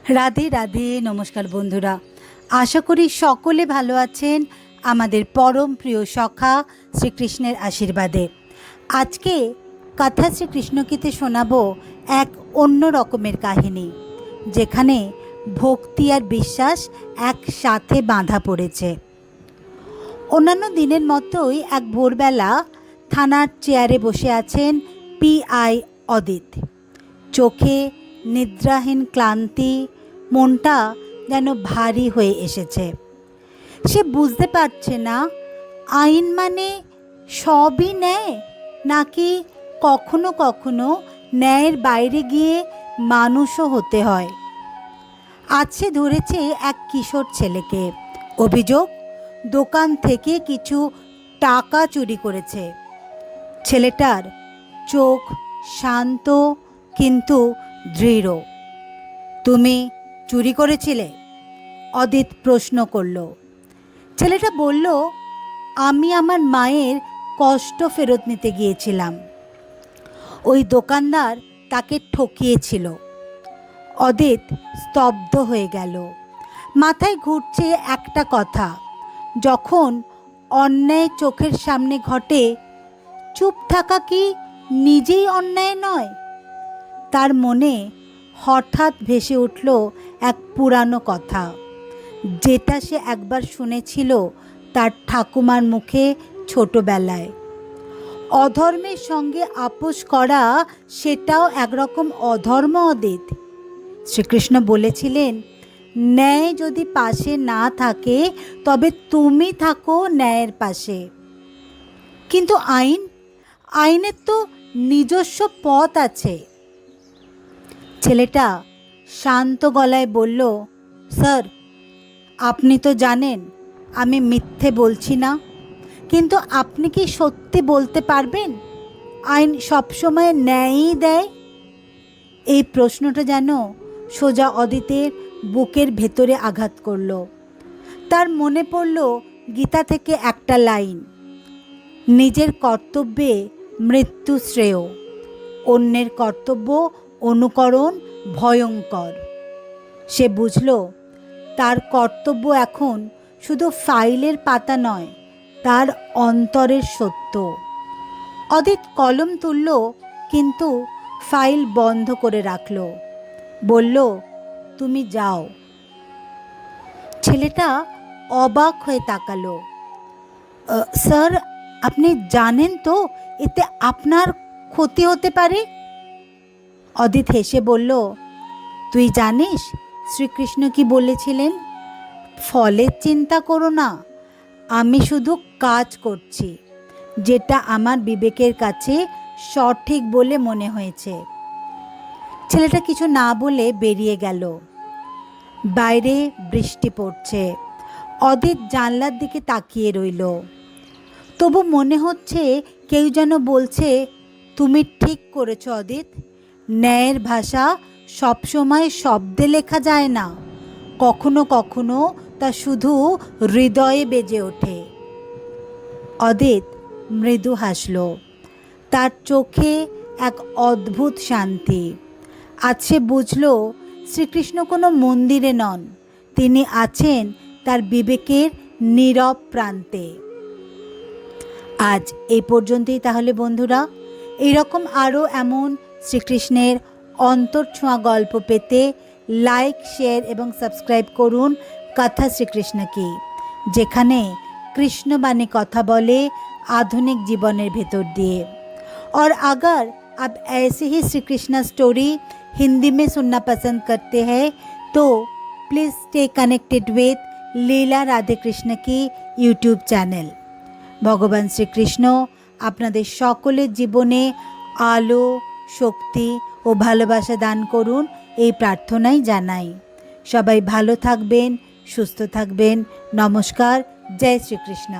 রাধে রাধে। নমস্কার বন্ধুরা, আশা করি সকলে ভালো আছেন। আমাদের পরম প্রিয় সখা শ্রীকৃষ্ণের আশীর্বাদে আজকে কথা শ্রীকৃষ্ণকীতে শোনাবো এক অন্য রকমের কাহিনী, যেখানে ভক্তি আর বিশ্বাস একসাথে বাঁধা পড়েছে। অন্যান্য দিনের মতোই এক ভোরবেলা থানার চেয়ারে বসে আছেন পিআই অদিত। চোখে নিদ্রাহীন ক্লান্তি, মনটা যেন ভারী হয়ে এসেছে। সে বুঝতে পারছে না আইন মানে সবই ন্যায়, নাকি কখনো কখনো ন্যায়ের বাইরে গিয়ে মানুষও হতে হয়। আজ সে ধরেছে এক কিশোর ছেলেকে। অভিযোগ, দোকান থেকে কিছু টাকা চুরি করেছে। ছেলেটার চোখ শান্ত কিন্তু দৃঢ়। তুমি চুরি করেছিলে? অদিত প্রশ্ন করল। ছেলেটা বলল, আমি আমার মায়ের কষ্ট ফেরত নিতে গিয়েছিলাম। ওই দোকানদার তাকে ঠকিয়েছিল। অদিত স্তব্ধ হয়ে গেল। মাথায় ঘুরছে একটা কথা, যখন অন্যায় চোখের সামনে ঘটে, চুপ থাকা কি নিজেই অন্যায় নয়? তার মনে হঠাৎ ভেসে উঠল এক পুরানো কথা, যেটা সে একবার শুনেছিল তার ঠাকুমার মুখে ছোটবেলায়। অধর্মের সঙ্গে আপোষ করা, সেটাও একরকম অধর্ম। অদিত, শ্রীকৃষ্ণ বলেছিলেন, ন্যায় যদি পাশে না থাকে তবে তুমি থাকো ন্যায়ের পাশে। কিন্তু আইনের তো নিজস্ব পথ আছে। ছেলেটা শান্ত গলায় বলল, স্যার, আপনি তো জানেন আমি মিথ্যে বলছি না, কিন্তু আপনি কি সত্যি বলতে পারবেন আইন সবসময় ন্যায়ই দেয়? এই প্রশ্নটা যেন সোজা অদিতের বুকের ভেতরে আঘাত করল। তার মনে পড়ল গীতা থেকে একটা লাইন, নিজের কর্তব্যে মৃত্যু শ্রেয়, অন্যের কর্তব্য অনুকরণ ভয়ঙ্কর। সে বুঝল তার কর্তব্য এখন শুধু ফাইলের পাতা নয়, তার অন্তরের সত্য। অদিত কলম তুলল, কিন্তু ফাইল বন্ধ করে রাখল। বলল, তুমি যাও। ছেলেটা অবাক হয়ে তাকালো। স্যার, আপনি জানেন তো এতে আপনার ক্ষতি হতে পারে? অদিত হেসে বলল, তুই জানিস শ্রীকৃষ্ণ কি বলেছিলেন? ফলের চিন্তা করো না, আমি শুধু কাজ করছি যেটা আমার বিবেকের কাছে সঠিক বলে মনে হয়েছে। ছেলেটা কিছু না বলে বেরিয়ে গেল। বাইরে বৃষ্টি পড়ছে। অদিত জানলার দিকে তাকিয়ে রইল। তবু মনে হচ্ছে কেউ যেন বলছে, তুমি ঠিক করেছ অদিত, ন্যায়ের ভাষা সবসময় শব্দে লেখা যায় না, কখনো কখনো তা শুধু হৃদয়ে বেজে ওঠে। অদিত মৃদু হাসল। তার চোখে এক অদ্ভুত শান্তি। আজ সে বুঝল শ্রীকৃষ্ণ কোনো মন্দিরে নন, তিনি আছেন তার বিবেকের নীরব প্রান্তে। আজ এই পর্যন্তই তাহলে বন্ধুরা। এইরকম আরও এমন শ্রীকৃষ্ণের অন্তরছোঁয়া গল্প পেতে লাইক, শেয়ার এবং সাবস্ক্রাইব করুন কথা শ্রীকৃষ্ণ কি, যেখানে কৃষ্ণবাণী কথা বলে आधुनिक जीवনের ভেতর দিয়ে। और अगर आप ऐसे ही श्री कृष्ण स्टोरी हिंदी में सुनना पसंद करते हैं तो प्लीज़ स्टे कनेक्टेड विथ लीला राधे कृष्ण की यूट्यूब चैनल। भगवान श्रीकृष्ण আপনাদের সকলের জীবনে আলো, শক্তি ও ভালোবাসা দান করুন, এই প্রার্থনাই জানাই। সবাই ভালো থাকবেন, সুস্থ থাকবেন। নমস্কার। জয় শ্রীকৃষ্ণ।